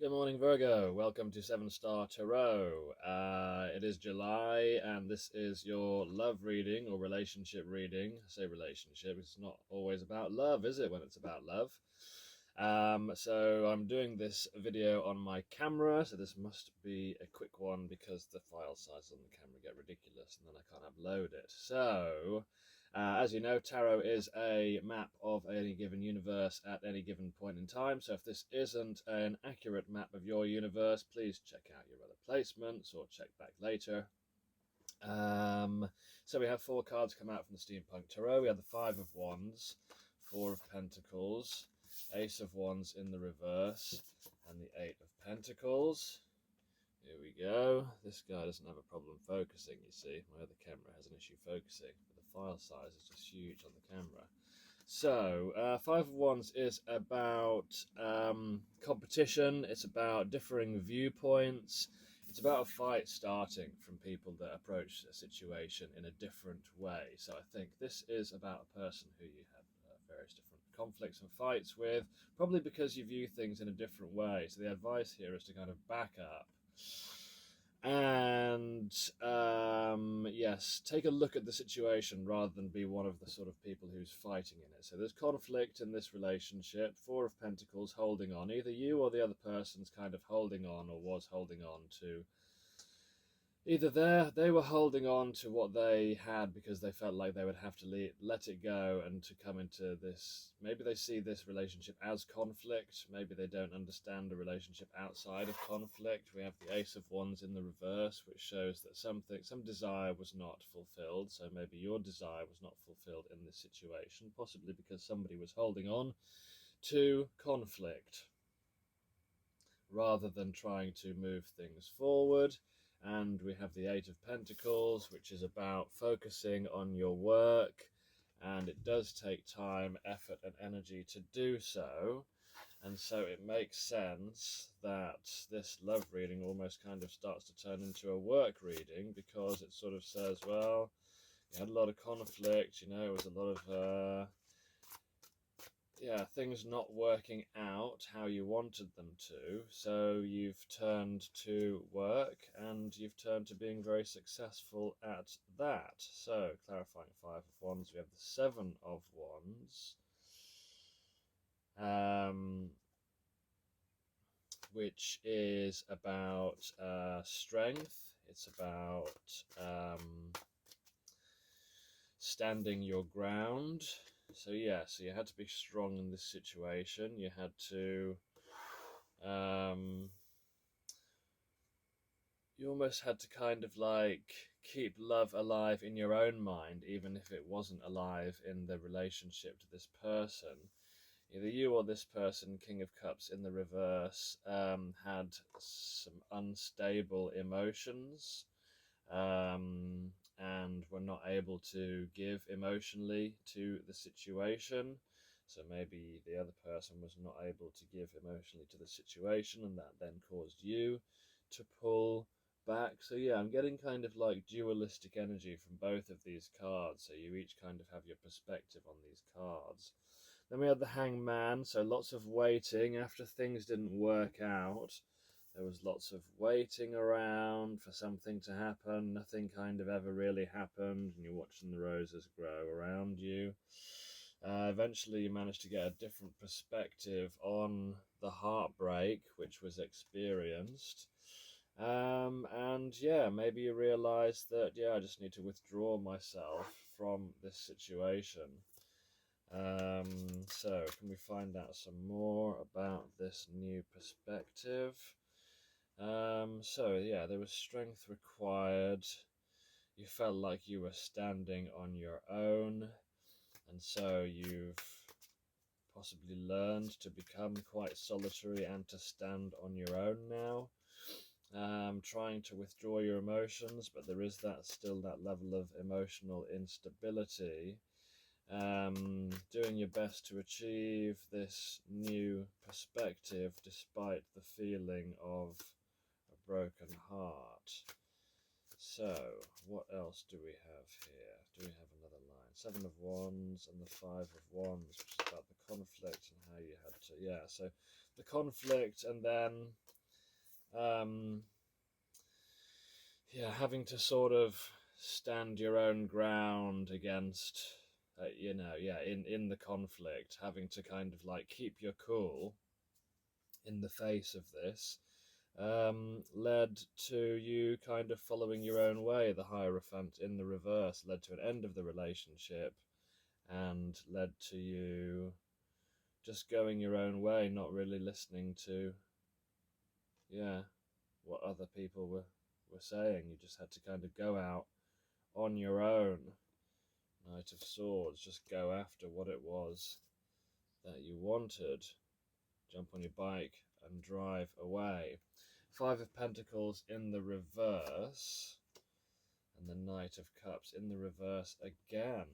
Good morning, Virgo. Welcome to 7 Star Tarot. It is July, and this is your love reading or relationship reading. I say relationship, it's not always about love, is it, when it's about love? So I'm doing this video on my camera, so this must be a quick one because the file sizes on the camera get ridiculous and then I can't upload it. So, as you know, tarot is a map of any given universe at any given point in time. So if this isn't an accurate map of your universe, please check out your other placements or check back later. So we have 4 cards come out from the Steampunk Tarot. We have the Five of Wands, Four of Pentacles, Ace of Wands in the reverse, and the Eight of Pentacles. Here we go. This guy doesn't have a problem focusing, you see. My other camera has an issue focusing, but the file size is just huge on the camera. So, Five of Wands is about competition. It's about differing viewpoints. It's about a fight starting from people that approach a situation in a different way. So I think this is about a person who you have various different conflicts and fights with, probably because you view things in a different way. So the advice here is to kind of back up and yes, take a look at the situation rather than be one of the sort of people who's fighting in it. So there's conflict in this relationship. Four of Pentacles holding on. Either you or the other person's kind of holding on or was holding on to. Either they were holding on to what they had because they felt like they would have to let it go and to come into this. Maybe they see this relationship as conflict. Maybe they don't understand a relationship outside of conflict. We have the Ace of Wands in the reverse, which shows that some desire was not fulfilled. So maybe your desire was not fulfilled in this situation, possibly because somebody was holding on to conflict rather than trying to move things forward. And we have the Eight of Pentacles, which is about focusing on your work, and it does take time, effort, and energy to do so. And so it makes sense that this love reading almost kind of starts to turn into a work reading, because it sort of says, well, you had a lot of conflict, you know, it was a lot of things not working out how you wanted them to, so you've turned to work and you've turned to being very successful at that. So, clarifying Five of Wands, we have the Seven of Wands, which is about strength. It's about standing your ground. So yeah, so you had to be strong in this situation. You had to, you almost had to kind of like keep love alive in your own mind, even if it wasn't alive in the relationship to this person. Either you or this person, King of Cups in the reverse, had some unstable emotions, and were not able to give emotionally to the situation. So maybe the other person was not able to give emotionally to the situation, and that then caused you to pull back. So yeah, I'm getting kind of like dualistic energy from both of these cards. So you each kind of have your perspective on these cards. Then we had the Hangman, so lots of waiting after things didn't work out. There was lots of waiting around for something to happen. Nothing kind of ever really happened, and you're watching the roses grow around you. Eventually you managed to get a different perspective on the heartbreak which was experienced. And yeah, maybe you realize that, yeah, I just need to withdraw myself from this situation. So can we find out some more about this new perspective? So yeah, there was strength required. You felt like you were standing on your own, and so you've possibly learned to become quite solitary and to stand on your own now. Trying to withdraw your emotions, but there is still that level of emotional instability. Doing your best to achieve this new perspective despite the feeling of a broken heart. So, what else do we have here? Do we have another line? Seven of Wands and the Five of Wands, which is about the conflict and how you had to, yeah, so the conflict, and then um, yeah, having to sort of stand your own ground against, in the conflict, having to kind of like keep your cool in the face of this, led to you kind of following your own way. The Hierophant in the reverse led to an end of the relationship and led to you just going your own way, not really listening to, what other people were saying. You just had to kind of go out on your own. Knight of Swords, just go after what it was that you wanted. Jump on your bike and drive away. Five of Pentacles in the reverse, and the Knight of Cups in the reverse again.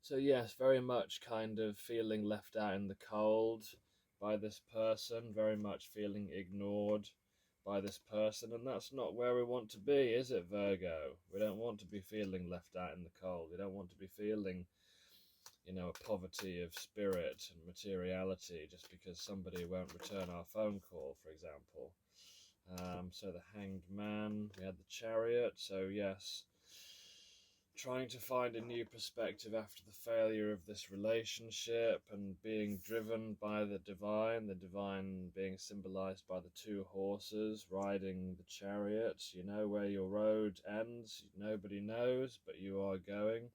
So yes, very much kind of feeling left out in the cold by this person, very much feeling ignored by this person, and that's not where we want to be, is it, Virgo? We don't want to be feeling left out in the cold. We don't want to be feeling, a poverty of spirit and materiality just because somebody won't return our phone call, for example. So the Hanged Man, we had the Chariot, so yes, trying to find a new perspective after the failure of this relationship and being driven by the divine being symbolized by the two horses riding the chariot. You know where your road ends, nobody knows, but you are going.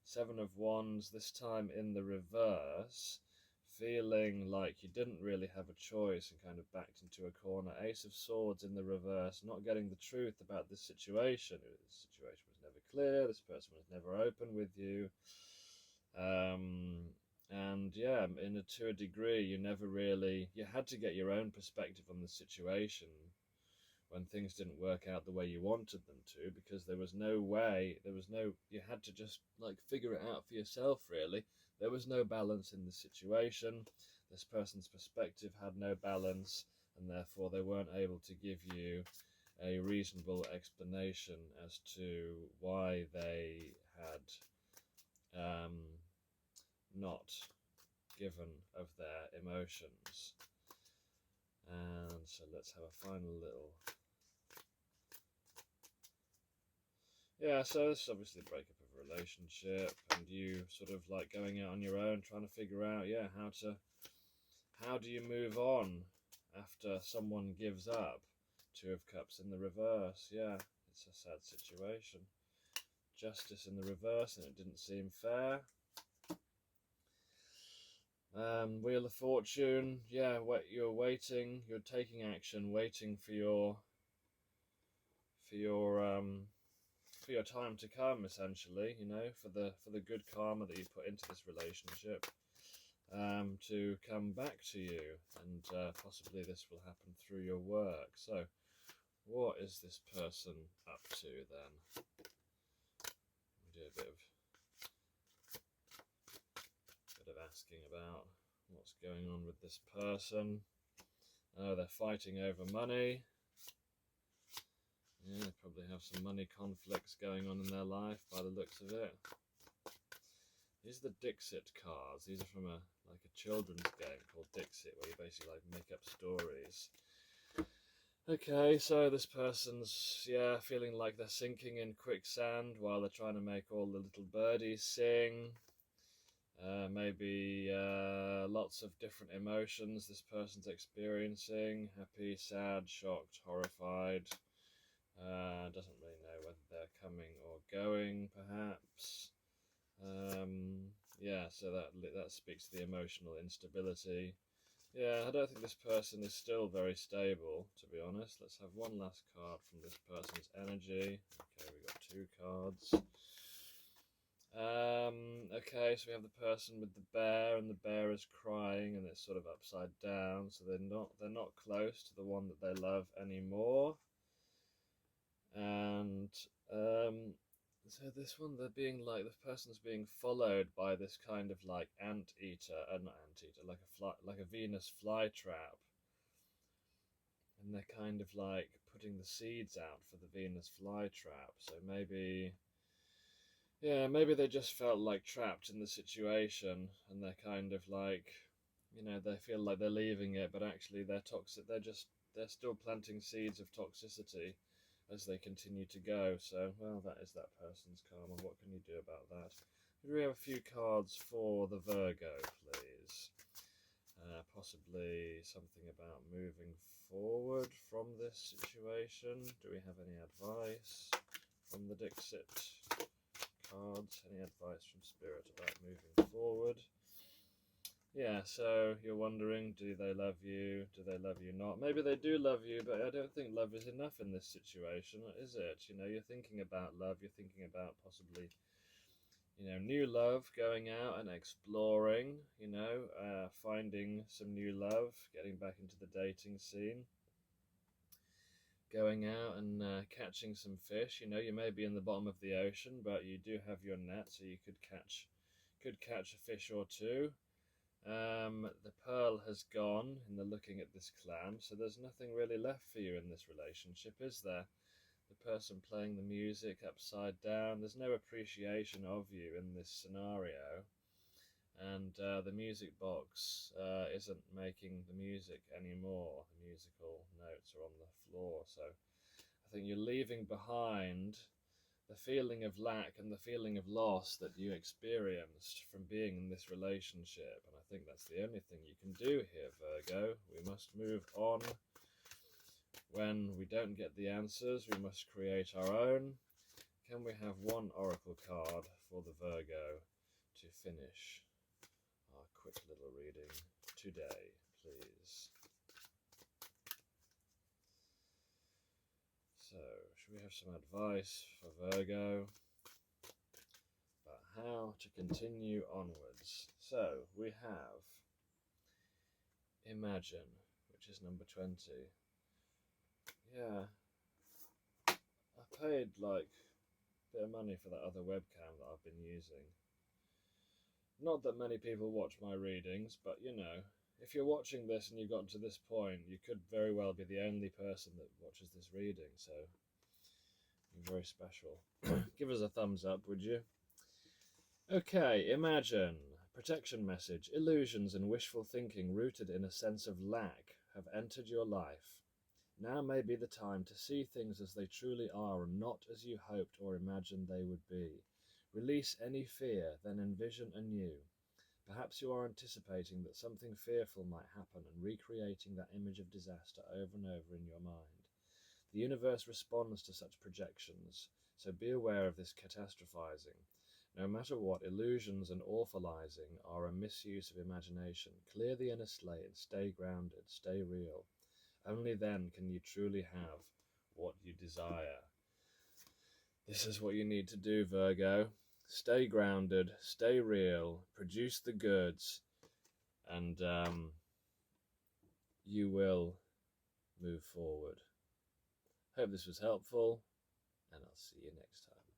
Seven of Wands, this time in the reverse, feeling like you didn't really have a choice and kind of backed into a corner. Ace of Swords in the reverse, not getting the truth about this situation. The situation was never clear, this person was never open with you. And yeah, to a degree, you had to get your own perspective on the situation when things didn't work out the way you wanted them to, because you had to just like figure it out for yourself, really. There was no balance in the situation. This person's perspective had no balance, and therefore they weren't able to give you a reasonable explanation as to why they had not given of their emotions. And so let's have a final little... Yeah, so this is obviously a breakup of a relationship, and you sort of like going out on your own, trying to figure out, how do you move on after someone gives up? Two of Cups in the reverse, yeah, it's a sad situation. Justice in the reverse, and it didn't seem fair. Wheel of Fortune, yeah, you're waiting, you're taking action, waiting for your time to come, essentially, for the good karma that you put into this relationship, to come back to you, and possibly this will happen through your work. So what is this person up to then? We do a bit of asking about what's going on with this person. Oh, they're fighting over money. Yeah, they probably have some money conflicts going on in their life by the looks of it. These are the Dixit cards. These are from a children's game called Dixit, where you basically make up stories. Okay, so this person's feeling like they're sinking in quicksand while they're trying to make all the little birdies sing. Maybe lots of different emotions this person's experiencing: happy, sad, shocked, horrified. Doesn't really know whether they're coming or going, perhaps. So that speaks to the emotional instability. Yeah, I don't think this person is still very stable, to be honest. Let's have one last card from this person's energy. Okay, we got two cards. Okay, so we have the person with the bear, and the bear is crying, and it's sort of upside down, so they're not close to the one that they love anymore. And so this one, the person's being followed by this kind of like anteater, not anteater, like a Venus flytrap, and they're kind of like putting the seeds out for the Venus flytrap. So maybe they just felt like trapped in the situation, and they're kind of like You know, they feel like they're leaving it, but actually they're toxic. They're still planting seeds of toxicity as they continue to go. So, well, that is that person's karma. What can you do about that? Could we have a few cards for the Virgo, please? Possibly something about moving forward from this situation. Do we have any advice from the Dixit cards? Any advice from Spirit about moving forward? Yeah, so you're wondering, do they love you? Do they love you not? Maybe they do love you, but I don't think love is enough in this situation, is it? You know, you're thinking about love, you're thinking about possibly, you know, new love, going out and exploring, you know, finding some new love, getting back into the dating scene, going out and catching some fish. You know, you may be in the bottom of the ocean, but you do have your net, so you could catch a fish or two. The pearl has gone in the looking at this clam, so there's nothing really left for you in this relationship, is there? The person playing the music upside down, there's no appreciation of you in this scenario, and the music box isn't making the music anymore. The musical notes are on the floor, so I think you're leaving behind the feeling of lack and the feeling of loss that you experienced from being in this relationship. And I think that's the only thing you can do here, Virgo. We must move on. When we don't get the answers, we must create our own. Can we have one oracle card for the Virgo to finish our quick little reading today, please? So, should we have some advice for Virgo about how to continue onwards? So, we have Imagine, which is number 20. Yeah, I paid like a bit of money for that other webcam that I've been using. Not that many people watch my readings, but you know, if you're watching this and you've gotten to this point, you could very well be the only person that watches this reading, so you're very special. Give us a thumbs up, would you? Okay, Imagine. Protection message. Illusions and wishful thinking rooted in a sense of lack have entered your life. Now may be the time to see things as they truly are and not as you hoped or imagined they would be. Release any fear, then envision anew. Perhaps you are anticipating that something fearful might happen and recreating that image of disaster over and over in your mind. The universe responds to such projections, so be aware of this catastrophizing. No matter what, illusions and awfulizing are a misuse of imagination. Clear the inner slate and stay grounded, stay real. Only then can you truly have what you desire. This is what you need to do, Virgo. Stay grounded, stay real, produce the goods, and you will move forward. Hope this was helpful, and I'll see you next time.